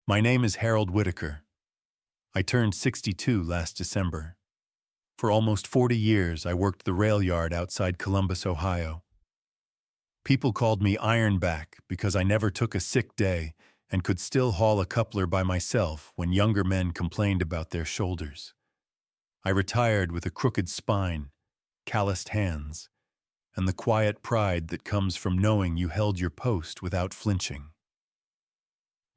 My name is Harold Whitaker. I turned 62 last December. For almost 40 years, I worked the rail yard outside Columbus, Ohio. People called me Ironback because I never took a sick day and could still haul a coupler by myself when younger men complained about their shoulders. I retired with a crooked spine, calloused hands, and the quiet pride that comes from knowing you held your post without flinching.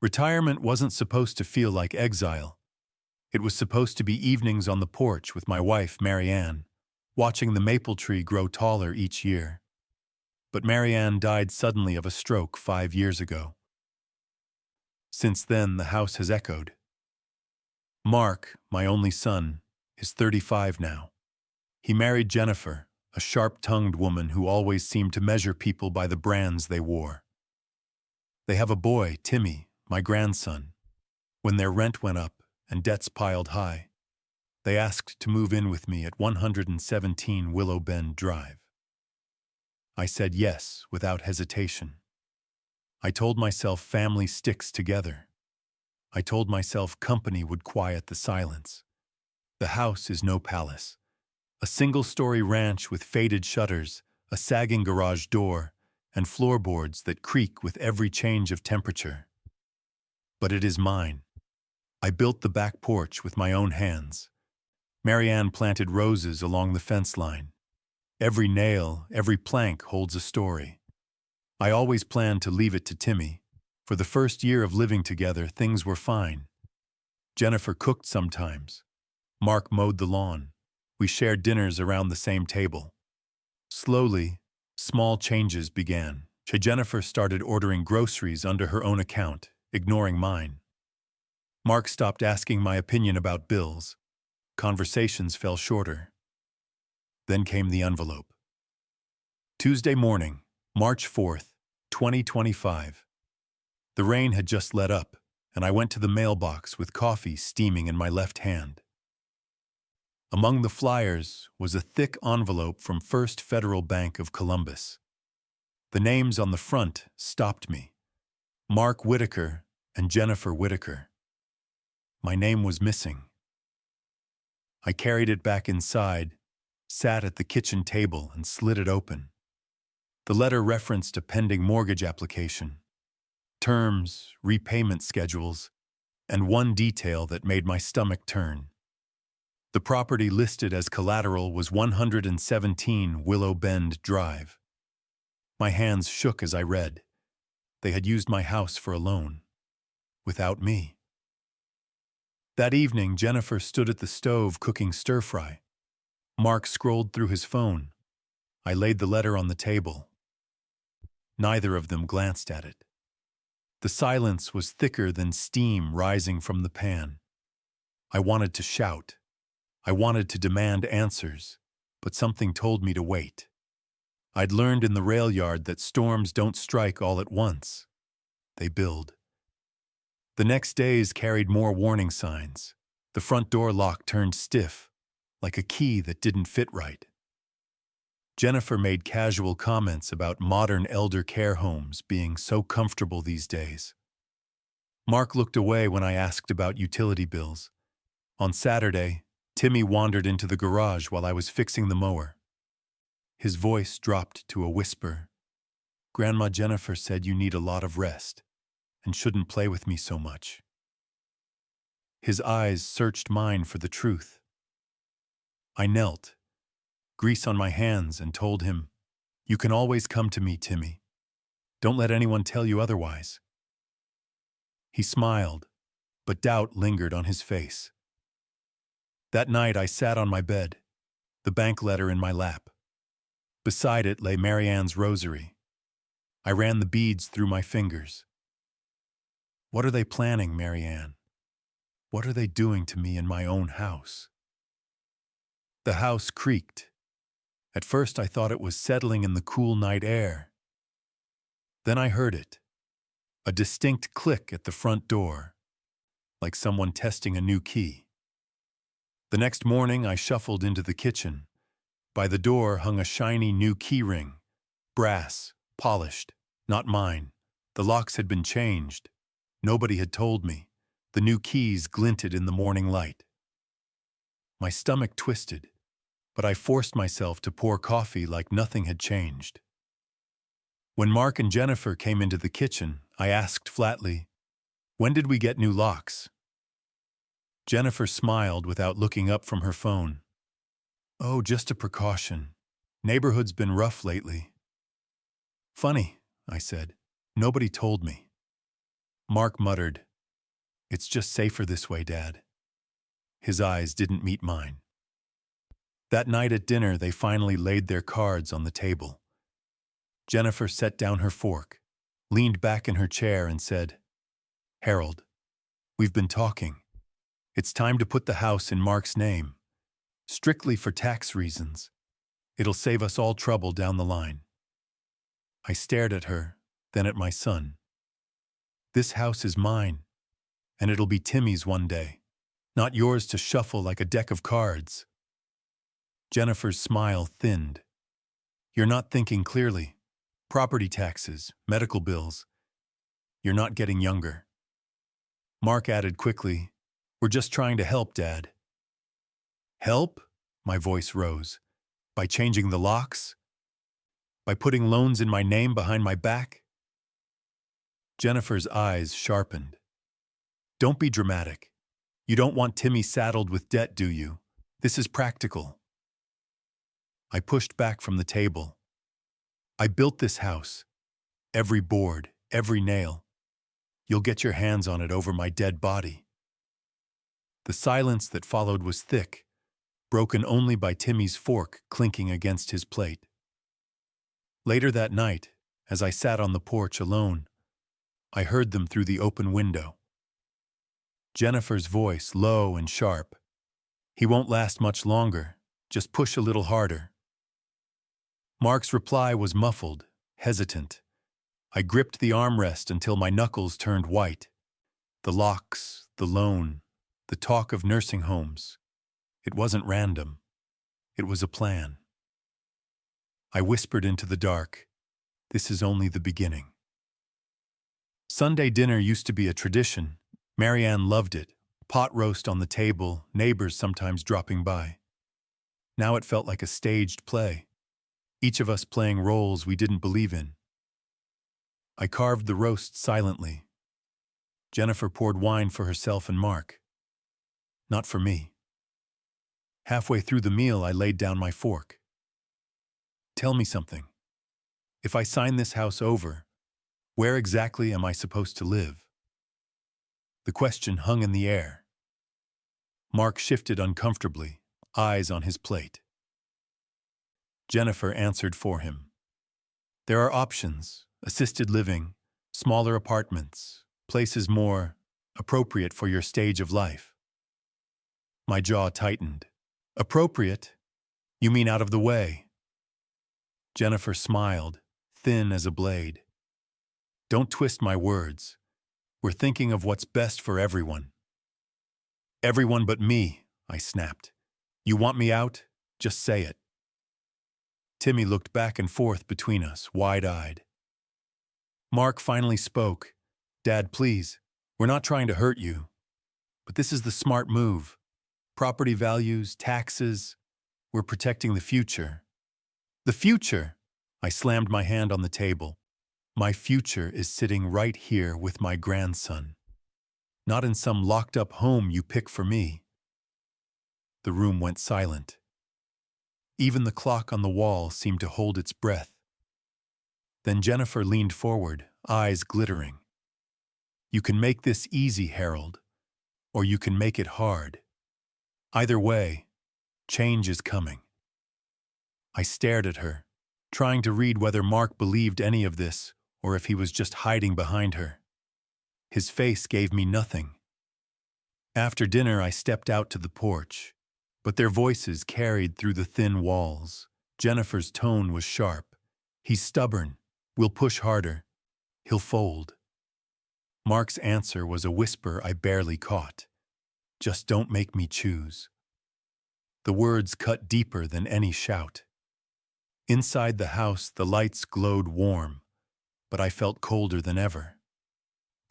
Retirement wasn't supposed to feel like exile. It was supposed to be evenings on the porch with my wife, Marianne, watching the maple tree grow taller each year. But Marianne died suddenly of a stroke 5 years ago. Since then, the house has echoed. Mark, my only son, is 35 now. He married Jennifer, a sharp-tongued woman who always seemed to measure people by the brands they wore. They have a boy, Timmy, my grandson. When their rent went up and debts piled high, they asked to move in with me at 117 Willow Bend Drive. I said yes without hesitation. I told myself family sticks together. I told myself company would quiet the silence. The house is no palace. A single-story ranch with faded shutters, a sagging garage door, and floorboards that creak with every change of temperature. But it is mine. I built the back porch with my own hands. Marianne planted roses along the fence line. Every nail, every plank holds a story. I always planned to leave it to Timmy. For the first year of living together, things were fine. Jennifer cooked sometimes. Mark mowed the lawn. We shared dinners around the same table. Slowly, small changes began. Jennifer started ordering groceries under her own account, ignoring mine. Mark stopped asking my opinion about bills. Conversations fell shorter. Then came the envelope. Tuesday morning, March 4th, 2025. The rain had just let up, and I went to the mailbox with coffee steaming in my left hand. Among the flyers was a thick envelope from First Federal Bank of Columbus. The names on the front stopped me. Mark Whitaker and Jennifer Whitaker. My name was missing. I carried it back inside, sat at the kitchen table and slid it open. The letter referenced a pending mortgage application, terms, repayment schedules, and one detail that made my stomach turn. The property listed as collateral was 117 Willow Bend Drive. My hands shook as I read. They had used my house for a loan. Without me. That evening, Jennifer stood at the stove cooking stir-fry. Mark scrolled through his phone. I laid the letter on the table. Neither of them glanced at it. The silence was thicker than steam rising from the pan. I wanted to shout. I wanted to demand answers, but something told me to wait. I'd learned in the rail yard that storms don't strike all at once. They build. The next days carried more warning signs. The front door lock turned stiff, like a key that didn't fit right. Jennifer made casual comments about modern elder care homes being so comfortable these days. Mark looked away when I asked about utility bills. On Saturday, Timmy wandered into the garage while I was fixing the mower. His voice dropped to a whisper. Grandma Jennifer said you need a lot of rest and shouldn't play with me so much. His eyes searched mine for the truth. I knelt, grease on my hands, and told him, "You can always come to me, Timmy. Don't let anyone tell you otherwise." He smiled, but doubt lingered on his face. That night I sat on my bed, the bank letter in my lap. Beside it lay Marianne's rosary. I ran the beads through my fingers. What are they planning, Marianne? What are they doing to me in my own house? The house creaked. At first I thought it was settling in the cool night air. Then I heard it, a distinct click at the front door, like someone testing a new key. The next morning I shuffled into the kitchen. By the door hung a shiny new key ring, brass, polished, not mine. The locks had been changed. Nobody had told me. The new keys glinted in the morning light. My stomach twisted, but I forced myself to pour coffee like nothing had changed. When Mark and Jennifer came into the kitchen, I asked flatly, "When did we get new locks?" Jennifer smiled without looking up from her phone. "Oh, just a precaution. Neighborhood's been rough lately." "Funny," I said. "Nobody told me." Mark muttered, "It's just safer this way, Dad." His eyes didn't meet mine. That night at dinner, they finally laid their cards on the table. Jennifer set down her fork, leaned back in her chair and said, "Harold, we've been talking. It's time to put the house in Mark's name. Strictly for tax reasons. It'll save us all trouble down the line." I stared at her, then at my son. "This house is mine, and it'll be Timmy's one day, not yours to shuffle like a deck of cards." Jennifer's smile thinned. "You're not thinking clearly. Property taxes, medical bills. You're not getting younger." Mark added quickly, "We're just trying to help, Dad." "Help?" My voice rose. "By changing the locks? By putting loans in my name behind my back?" Jennifer's eyes sharpened. "Don't be dramatic. You don't want Timmy saddled with debt, do you? This is practical." I pushed back from the table. "I built this house. Every board, every nail. You'll get your hands on it over my dead body." The silence that followed was thick, broken only by Timmy's fork clinking against his plate. Later that night, as I sat on the porch alone, I heard them through the open window. Jennifer's voice low and sharp. "He won't last much longer. Just push a little harder." Mark's reply was muffled, hesitant. I gripped the armrest until my knuckles turned white. The locks, the loan, the talk of nursing homes. It wasn't random. It was a plan. I whispered into the dark, "This is only the beginning." Sunday dinner used to be a tradition. Marianne loved it. Pot roast on the table, neighbors sometimes dropping by. Now it felt like a staged play, each of us playing roles we didn't believe in. I carved the roast silently. Jennifer poured wine for herself and Mark. Not for me. Halfway through the meal, I laid down my fork. "Tell me something. If I sign this house over, where exactly am I supposed to live?" The question hung in the air. Mark shifted uncomfortably, eyes on his plate. Jennifer answered for him. "There are options: assisted living, smaller apartments, places more appropriate for your stage of life." My jaw tightened. "Appropriate? You mean out of the way?" Jennifer smiled, thin as a blade. "Don't twist my words. We're thinking of what's best for everyone." "Everyone but me," I snapped. "You want me out? Just say it." Timmy looked back and forth between us, wide-eyed. Mark finally spoke. "Dad, please, we're not trying to hurt you. But this is the smart move. Property values, taxes. We're protecting the future." "The future?" I slammed my hand on the table. "My future is sitting right here with my grandson. Not in some locked-up home you pick for me." The room went silent. Even the clock on the wall seemed to hold its breath. Then Jennifer leaned forward, eyes glittering. "You can make this easy, Harold, or you can make it hard. Either way, change is coming." I stared at her, trying to read whether Mark believed any of this or if he was just hiding behind her. His face gave me nothing. After dinner, I stepped out to the porch, but their voices carried through the thin walls. Jennifer's tone was sharp. "He's stubborn. We'll push harder. He'll fold." Mark's answer was a whisper I barely caught. "Just don't make me choose." The words cut deeper than any shout. Inside the house, the lights glowed warm, but I felt colder than ever.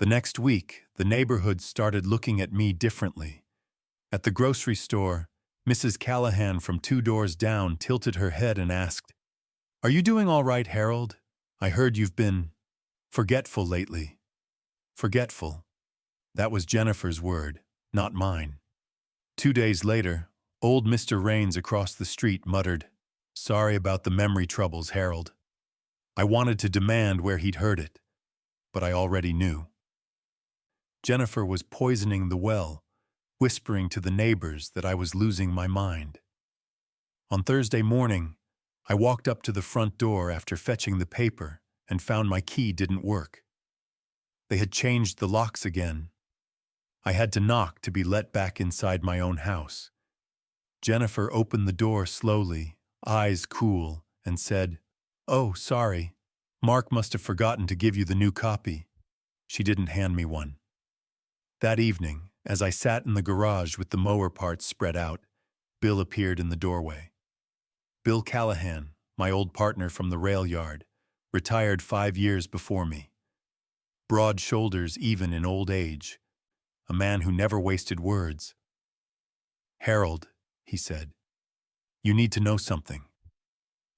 The next week, the neighborhood started looking at me differently. At the grocery store, Mrs. Callahan from 2 doors down tilted her head and asked, "Are you doing all right, Harold? I heard you've been forgetful lately." Forgetful. That was Jennifer's word, not mine. 2 days later, old Mr. Raines across the street muttered, "Sorry about the memory troubles, Harold." I wanted to demand where he'd heard it, but I already knew. Jennifer was poisoning the well, whispering to the neighbors that I was losing my mind. On Thursday morning, I walked up to the front door after fetching the paper and found my key didn't work. They had changed the locks again. I had to knock to be let back inside my own house. Jennifer opened the door slowly, eyes cool, and said, "Oh, sorry. Mark must have forgotten to give you the new copy." She didn't hand me one. That evening, as I sat in the garage with the mower parts spread out, Bill appeared in the doorway. Bill Callahan, my old partner from the rail yard, retired 5 years before me. Broad shoulders even in old age, a man who never wasted words. "Harold," he said, "you need to know something."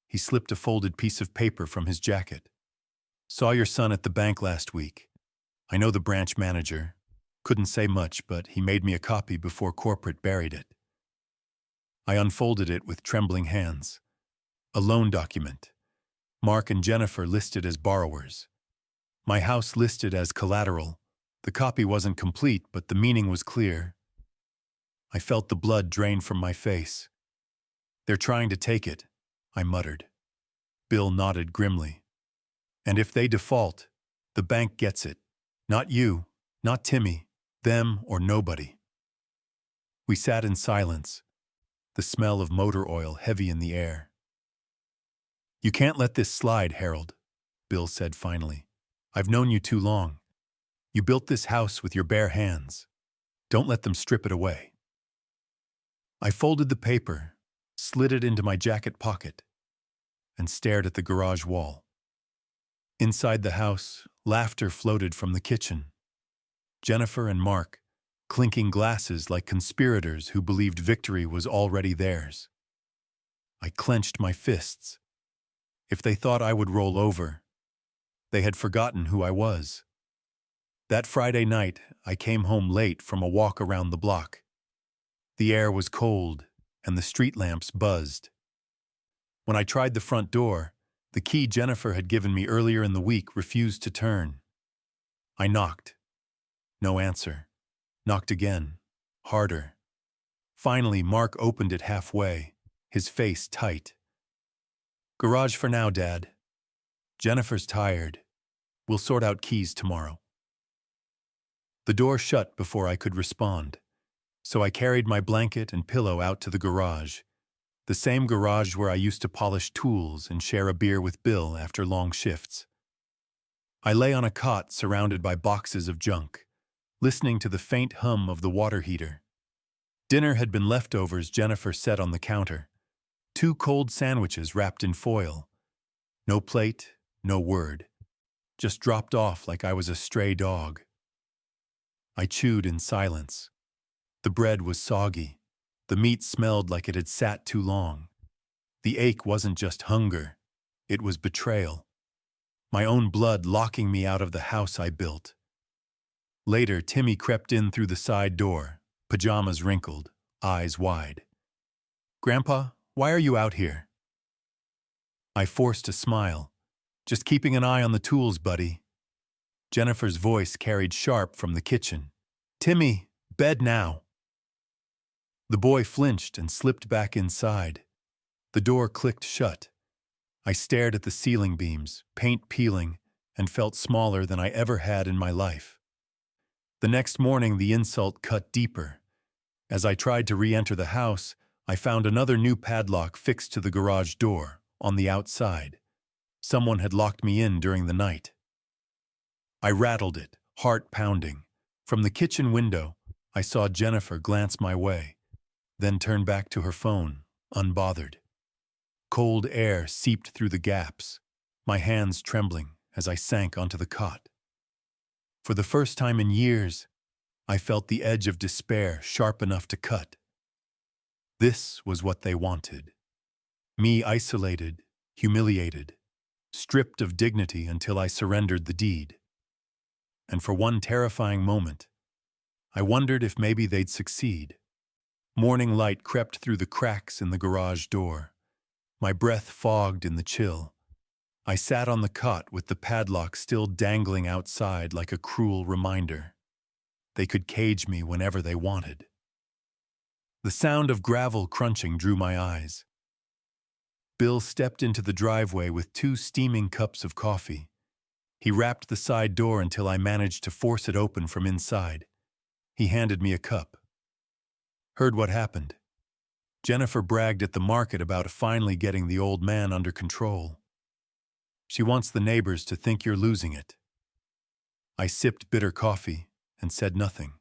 He slipped a folded piece of paper from his jacket. "Saw your son at the bank last week. I know the branch manager. Couldn't say much, but he made me a copy before corporate buried it." I unfolded it with trembling hands. A loan document. Mark and Jennifer listed as borrowers. My house listed as collateral. The copy wasn't complete, but the meaning was clear. I felt the blood drain from my face. "They're trying to take it," I muttered. Bill nodded grimly. "And if they default, the bank gets it. Not you, not Timmy, them or nobody." We sat in silence, the smell of motor oil heavy in the air. "You can't let this slide, Harold," Bill said finally. "I've known you too long. You built this house with your bare hands. Don't let them strip it away." I folded the paper, slid it into my jacket pocket, and stared at the garage wall. Inside the house, laughter floated from the kitchen. Jennifer and Mark, clinking glasses like conspirators who believed victory was already theirs. I clenched my fists. If they thought I would roll over, they had forgotten who I was. That Friday night, I came home late from a walk around the block. The air was cold, and the street lamps buzzed. When I tried the front door, the key Jennifer had given me earlier in the week refused to turn. I knocked. No answer. Knocked again. Harder. Finally, Mark opened it halfway, his face tight. "Garage for now, Dad. Jennifer's tired. We'll sort out keys tomorrow." The door shut before I could respond, so I carried my blanket and pillow out to the garage, the same garage where I used to polish tools and share a beer with Bill after long shifts. I lay on a cot surrounded by boxes of junk, listening to the faint hum of the water heater. Dinner had been leftovers Jennifer set on the counter. 2 cold sandwiches wrapped in foil. No plate, no word. Just dropped off like I was a stray dog. I chewed in silence. The bread was soggy. The meat smelled like it had sat too long. The ache wasn't just hunger. It was betrayal. My own blood locking me out of the house I built. Later, Timmy crept in through the side door, pajamas wrinkled, eyes wide. "Grandpa, why are you out here?" I forced a smile. "Just keeping an eye on the tools, buddy." Jennifer's voice carried sharp from the kitchen. "Timmy, bed now." The boy flinched and slipped back inside. The door clicked shut. I stared at the ceiling beams, paint peeling, and felt smaller than I ever had in my life. The next morning, the insult cut deeper. As I tried to re-enter the house, I found another new padlock fixed to the garage door, on the outside. Someone had locked me in during the night. I rattled it, heart pounding. From the kitchen window, I saw Jennifer glance my way, then turn back to her phone, unbothered. Cold air seeped through the gaps, my hands trembling as I sank onto the cot. For the first time in years, I felt the edge of despair sharp enough to cut. This was what they wanted. Me isolated, humiliated, stripped of dignity until I surrendered the deed. And for one terrifying moment, I wondered if maybe they'd succeed. Morning light crept through the cracks in the garage door. My breath fogged in the chill. I sat on the cot with the padlock still dangling outside like a cruel reminder. They could cage me whenever they wanted. The sound of gravel crunching drew my eyes. Bill stepped into the driveway with 2 steaming cups of coffee. He rapped the side door until I managed to force it open from inside. He handed me a cup. Heard what happened. Jennifer bragged at the market about finally getting the old man under control. She wants the neighbors to think you're losing it. I sipped bitter coffee and said nothing.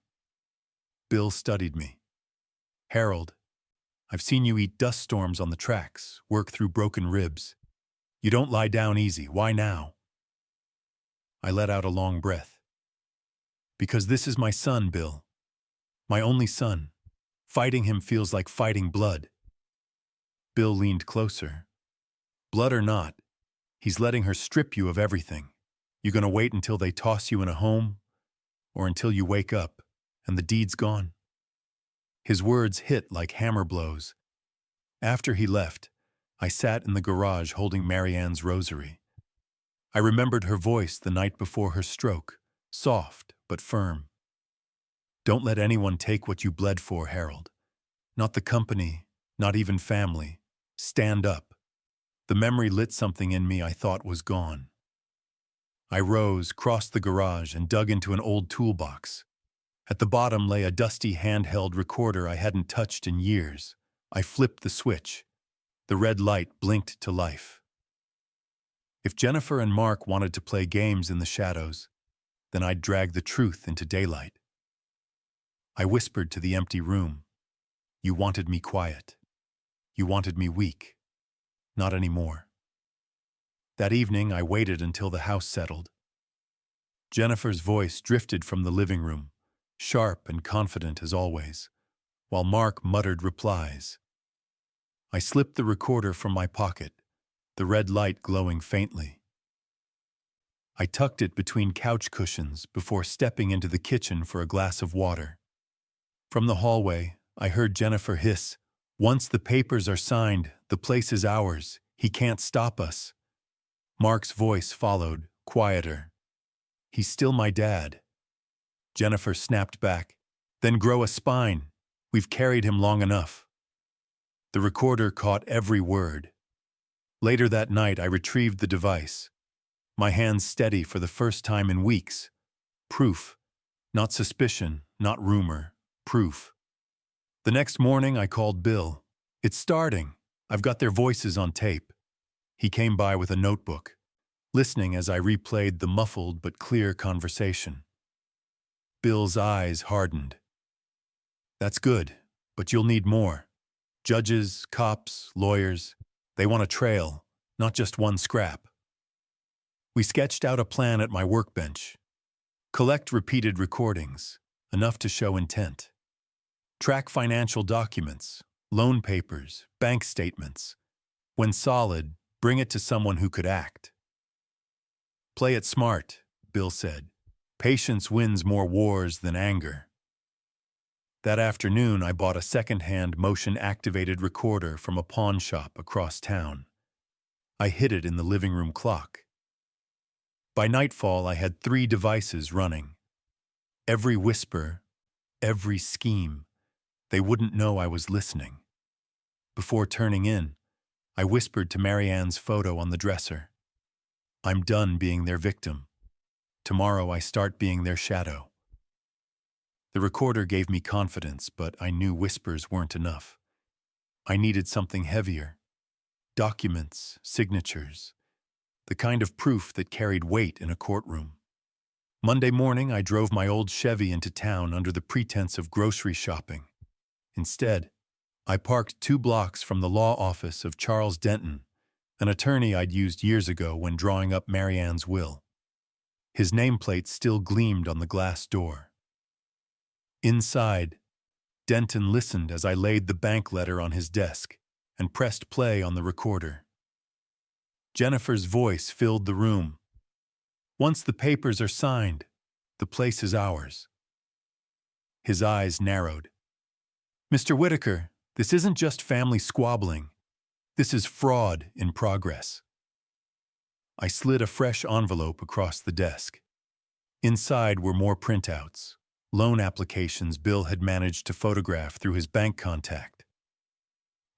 Bill studied me. Harold, I've seen you eat dust storms on the tracks, work through broken ribs. You don't lie down easy. Why now? I let out a long breath. Because this is my son, Bill. My only son. Fighting him feels like fighting blood. Bill leaned closer. Blood or not, he's letting her strip you of everything. You gonna wait until they toss you in a home? Or until you wake up and the deed's gone? His words hit like hammer blows. After he left, I sat in the garage holding Marianne's rosary. I remembered her voice the night before her stroke, soft but firm. Don't let anyone take what you bled for, Harold. Not the company, not even family. Stand up. The memory lit something in me I thought was gone. I rose, crossed the garage, and dug into an old toolbox. At the bottom lay a dusty handheld recorder I hadn't touched in years. I flipped the switch. The red light blinked to life. If Jennifer and Mark wanted to play games in the shadows, then I'd drag the truth into daylight. I whispered to the empty room. You wanted me quiet. You wanted me weak. Not anymore. That evening, I waited until the house settled. Jennifer's voice drifted from the living room, sharp and confident as always, while Mark muttered replies. I slipped the recorder from my pocket, the red light glowing faintly. I tucked it between couch cushions before stepping into the kitchen for a glass of water. From the hallway, I heard Jennifer hiss, "Once the papers are signed, the place is ours. He can't stop us." Mark's voice followed, quieter. "He's still my dad." Jennifer snapped back, "Then grow a spine. We've carried him long enough." The recorder caught every word. Later that night, I retrieved the device. My hands steady for the first time in weeks. Proof. Not suspicion, not rumor. Proof. The next morning, I called Bill. "It's starting. I've got their voices on tape." He came by with a notebook, listening as I replayed the muffled but clear conversation. Bill's eyes hardened. "That's good, but you'll need more. Judges, cops, lawyers, they want a trail, not just one scrap." We sketched out a plan at my workbench. Collect repeated recordings, enough to show intent. Track financial documents, loan papers, bank statements. When solid, bring it to someone who could act. "Play it smart," Bill said. "Patience wins more wars than anger." That afternoon, I bought a second-hand motion-activated recorder from a pawn shop across town. I hid it in the living room clock. By nightfall, I had 3 devices running. Every whisper, every scheme, they wouldn't know I was listening. Before turning in, I whispered to Marianne's photo on the dresser. "I'm done being their victim. Tomorrow I start being their shadow." The recorder gave me confidence, but I knew whispers weren't enough. I needed something heavier. Documents, signatures, the kind of proof that carried weight in a courtroom. Monday morning, I drove my old Chevy into town under the pretense of grocery shopping. Instead, I parked 2 blocks from the law office of Charles Denton, an attorney I'd used years ago when drawing up Marianne's will. His nameplate still gleamed on the glass door. Inside, Denton listened as I laid the bank letter on his desk and pressed play on the recorder. Jennifer's voice filled the room. "Once the papers are signed, the place is ours." His eyes narrowed. "Mr. Whitaker, this isn't just family squabbling. This is fraud in progress." I slid a fresh envelope across the desk. Inside were more printouts, loan applications Bill had managed to photograph through his bank contact.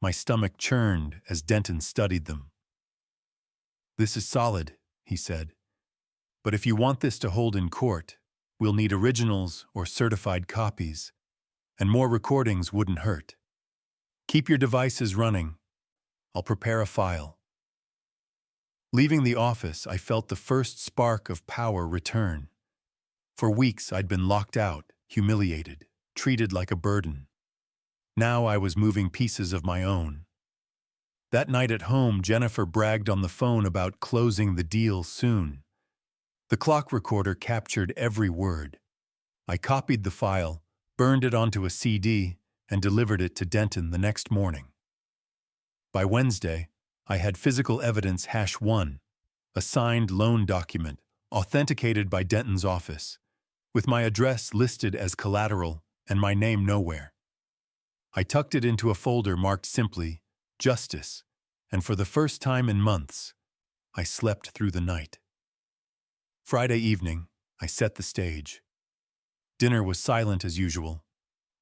My stomach churned as Denton studied them. "This is solid," he said. "But if you want this to hold in court, we'll need originals or certified copies, and more recordings wouldn't hurt. Keep your devices running. I'll prepare a file." Leaving the office, I felt the first spark of power return. For weeks, I'd been locked out, humiliated, treated like a burden. Now I was moving pieces of my own. That night at home, Jennifer bragged on the phone about closing the deal soon. The clock recorder captured every word. I copied the file, burned it onto a CD, and delivered it to Denton the next morning. By Wednesday, I had physical evidence #1, a signed loan document authenticated by Denton's office, with my address listed as collateral and my name nowhere. I tucked it into a folder marked simply, Justice, and for the first time in months, I slept through the night. Friday evening, I set the stage. Dinner was silent as usual.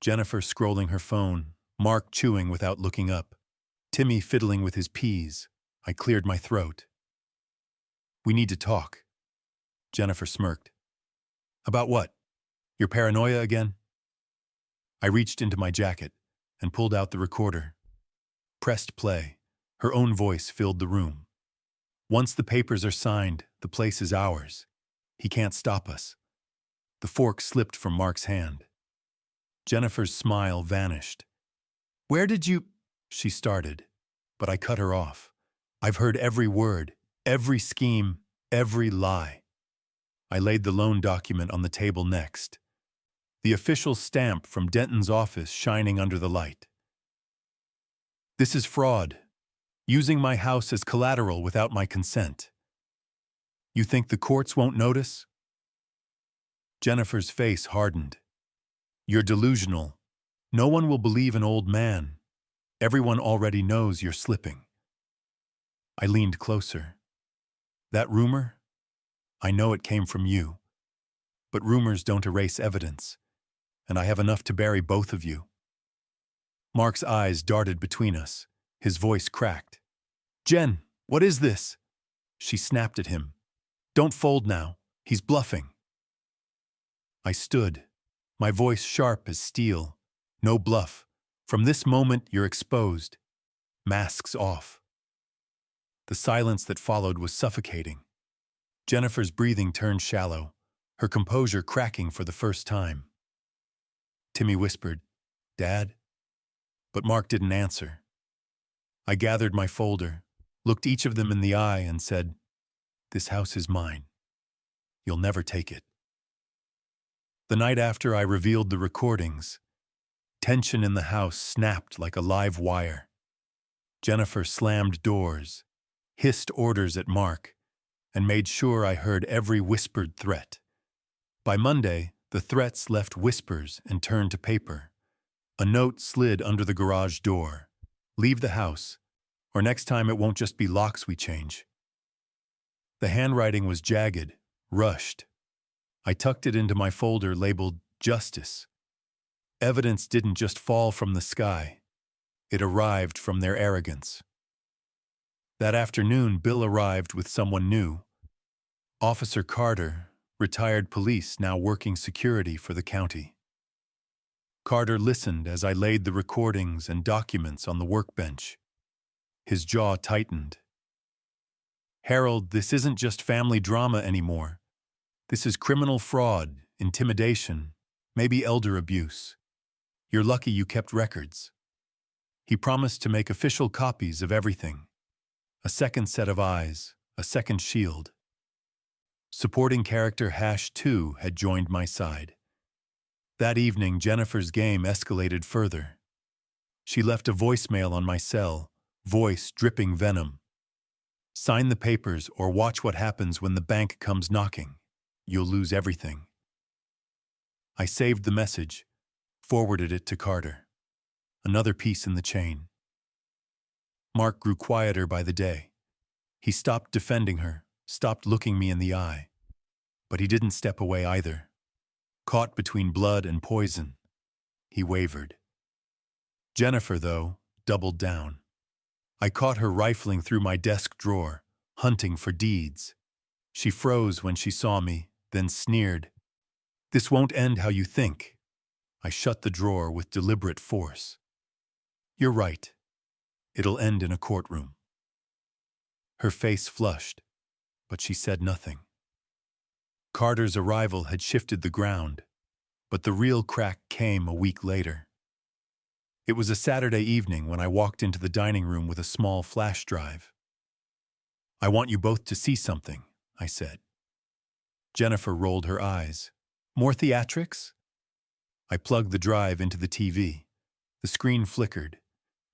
Jennifer scrolling her phone, Mark chewing without looking up, Timmy fiddling with his peas. I cleared my throat. "We need to talk." Jennifer smirked. "About what? Your paranoia again?" I reached into my jacket and pulled out the recorder. Pressed play. Her own voice filled the room. "Once the papers are signed, the place is ours. He can't stop us." The fork slipped from Mark's hand. Jennifer's smile vanished. "Where did you—" she started, but I cut her off. "I've heard every word, every scheme, every lie." I laid the loan document on the table next. The official stamp from Denton's office shining under the light. "This is fraud. Using my house as collateral without my consent. You think the courts won't notice?" Jennifer's face hardened. "You're delusional. No one will believe an old man. Everyone already knows you're slipping." I leaned closer. "That rumor? I know it came from you. But rumors don't erase evidence, and I have enough to bury both of you." Mark's eyes darted between us. His voice cracked. "Jen, what is this?" She snapped at him. "Don't fold now. He's bluffing." I stood, my voice sharp as steel. "No bluff. From this moment, you're exposed. Masks off." The silence that followed was suffocating. Jennifer's breathing turned shallow, her composure cracking for the first time. Timmy whispered, "Dad?" But Mark didn't answer. I gathered my folder, looked each of them in the eye, and said, "This house is mine. You'll never take it." The night after I revealed the recordings, tension in the house snapped like a live wire. Jennifer slammed doors, hissed orders at Mark, and made sure I heard every whispered threat. By Monday, the threats left whispers and turned to paper. A note slid under the garage door. "Leave the house, or next time it won't just be locks we change." The handwriting was jagged, rushed. I tucked it into my folder labeled Justice. Evidence didn't just fall from the sky. It arrived from their arrogance. That afternoon, Bill arrived with someone new. Officer Carter, retired police now working security for the county. Carter listened as I laid the recordings and documents on the workbench. His jaw tightened. "Harold, this isn't just family drama anymore. This is criminal fraud, intimidation, maybe elder abuse. You're lucky you kept records." He promised to make official copies of everything. A second set of eyes, a second shield. Supporting character #2 had joined my side. That evening, Jennifer's game escalated further. She left a voicemail on my cell, voice dripping venom. "Sign the papers or watch what happens when the bank comes knocking. You'll lose everything." I saved the message, forwarded it to Carter. Another piece in the chain. Mark grew quieter by the day. He stopped defending her, stopped looking me in the eye. But he didn't step away either. Caught between blood and poison, he wavered. Jennifer, though, doubled down. I caught her rifling through my desk drawer, hunting for deeds. She froze when she saw me, then sneered. "This won't end how you think." I shut the drawer with deliberate force. "You're right. It'll end in a courtroom." Her face flushed, but she said nothing. Carter's arrival had shifted the ground, but the real crack came a week later. It was a Saturday evening when I walked into the dining room with a small flash drive. "I want you both to see something," I said. Jennifer rolled her eyes. "More theatrics?" I plugged the drive into the TV. The screen flickered,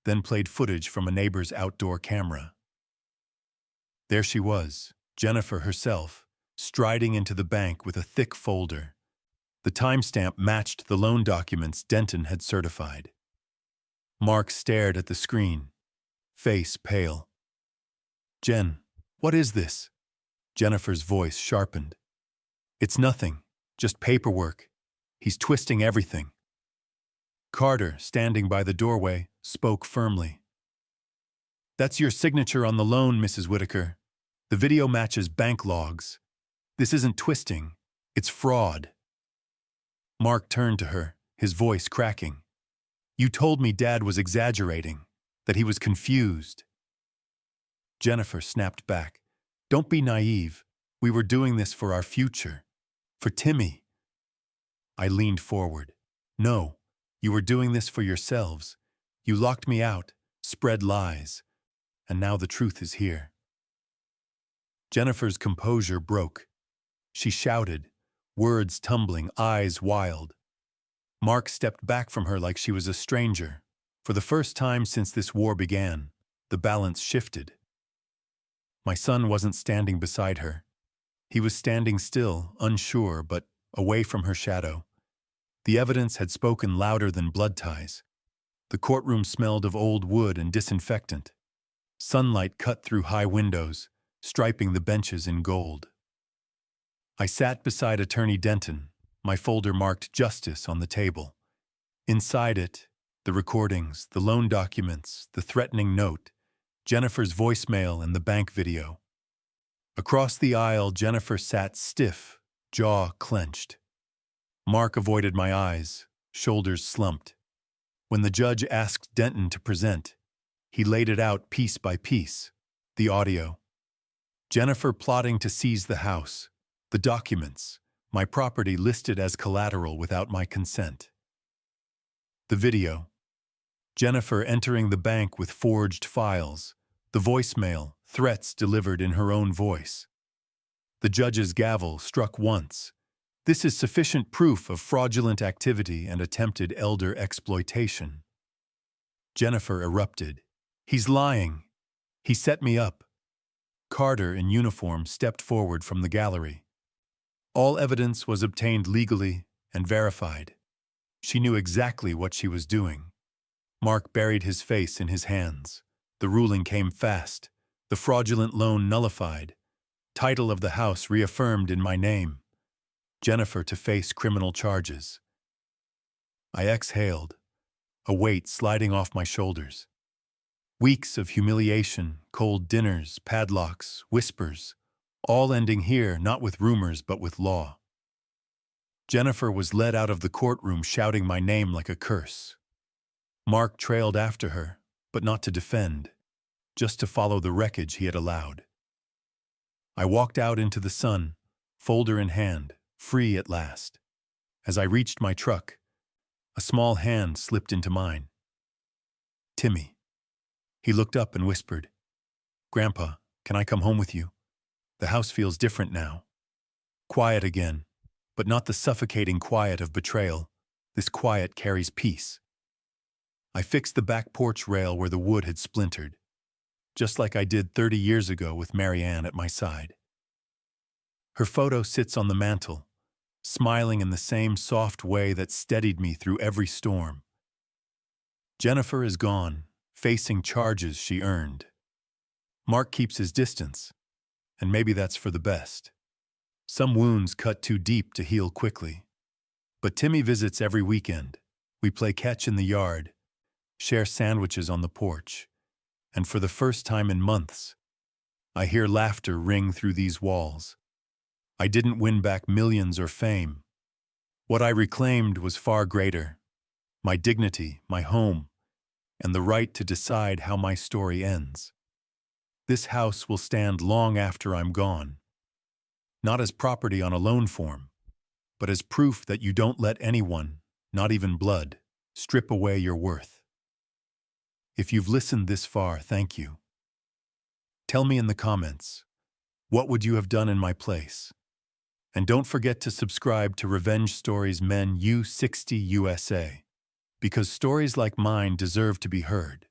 then played footage from a neighbor's outdoor camera. There she was, Jennifer herself, striding into the bank with a thick folder. The timestamp matched the loan documents Denton had certified. Mark stared at the screen, face pale. "Jen, what is this?" Jennifer's voice sharpened. "It's nothing, just paperwork. He's twisting everything." Carter, standing by the doorway, spoke firmly. "That's your signature on the loan, Mrs. Whitaker. The video matches bank logs. This isn't twisting, it's fraud." Mark turned to her, his voice cracking. "You told me Dad was exaggerating, that he was confused." Jennifer snapped back. "Don't be naive. We were doing this for our future. For Timmy." I leaned forward. "No, you were doing this for yourselves. You locked me out, spread lies, and now the truth is here." Jennifer's composure broke. She shouted, words tumbling, eyes wild. Mark stepped back from her like she was a stranger. For the first time since this war began, the balance shifted. My son wasn't standing beside her. He was standing still, unsure, but away from her shadow. The evidence had spoken louder than blood ties. The courtroom smelled of old wood and disinfectant. Sunlight cut through high windows, striping the benches in gold. I sat beside Attorney Denton, my folder marked Justice on the table. Inside it, the recordings, the loan documents, the threatening note, Jennifer's voicemail and the bank video. Across the aisle, Jennifer sat stiff, jaw clenched. Mark avoided my eyes, shoulders slumped. When the judge asked Denton to present, he laid it out piece by piece. The audio. Jennifer plotting to seize the house. The documents. My property listed as collateral without my consent. The video. Jennifer entering the bank with forged files. The voicemail, threats delivered in her own voice. The judge's gavel struck once. This is sufficient proof of fraudulent activity and attempted elder exploitation. Jennifer erupted. "He's lying. He set me up." Carter, in uniform, stepped forward from the gallery. All evidence was obtained legally and verified. She knew exactly what she was doing. Mark buried his face in his hands. The ruling came fast. The fraudulent loan nullified. Title of the house reaffirmed in my name. Jennifer to face criminal charges. I exhaled, a weight sliding off my shoulders. Weeks of humiliation, cold dinners, padlocks, whispers, all ending here not with rumors but with law. Jennifer was led out of the courtroom shouting my name like a curse. Mark trailed after her, but not to defend, just to follow the wreckage he had allowed. I walked out into the sun, folder in hand, free at last. As I reached my truck, a small hand slipped into mine. "Timmy." He looked up and whispered, "Grandpa, can I come home with you? The house feels different now." Quiet again, but not the suffocating quiet of betrayal. This quiet carries peace. I fixed the back porch rail where the wood had splintered, just like I did 30 years ago with Marianne at my side. Her photo sits on the mantel, smiling in the same soft way that steadied me through every storm. Jennifer is gone, facing charges she earned. Mark keeps his distance, and maybe that's for the best. Some wounds cut too deep to heal quickly. But Timmy visits every weekend. We play catch in the yard, share sandwiches on the porch, and for the first time in months, I hear laughter ring through these walls. I didn't win back millions or fame. What I reclaimed was far greater: my dignity, my home, and the right to decide how my story ends. This house will stand long after I'm gone, not as property on a loan form, but as proof that you don't let anyone, not even blood, strip away your worth. If you've listened this far, thank you. Tell me in the comments, what would you have done in my place? And don't forget to subscribe to Revenge Stories Men U60 USA, because stories like mine deserve to be heard.